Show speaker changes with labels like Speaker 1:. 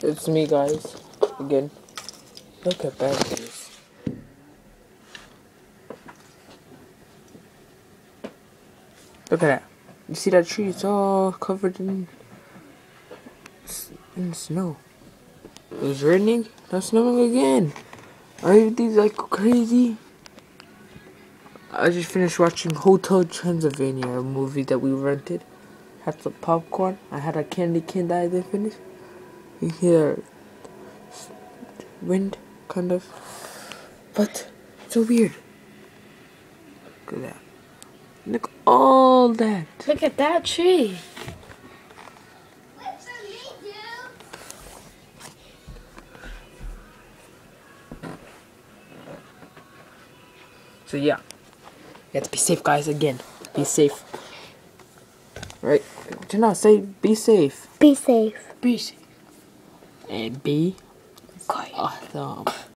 Speaker 1: It's me, guys. Again. Look at that. Look at that. You see that tree? It's all covered in snow. It was raining. Now snowing again. Are these like crazy? I just finished watching Hotel Transylvania, a movie that we rented. Had some popcorn. I had a candy cane that I didn't finish. You hear wind, kind of. But it's so weird. Look at that. Look at all that.
Speaker 2: Look at that tree.
Speaker 1: So yeah, you have to be safe, guys. Again, be safe. Right? Janelle, say be safe.
Speaker 3: Be safe.
Speaker 2: Be safe.
Speaker 1: And be
Speaker 2: Quiet.
Speaker 1: awesome.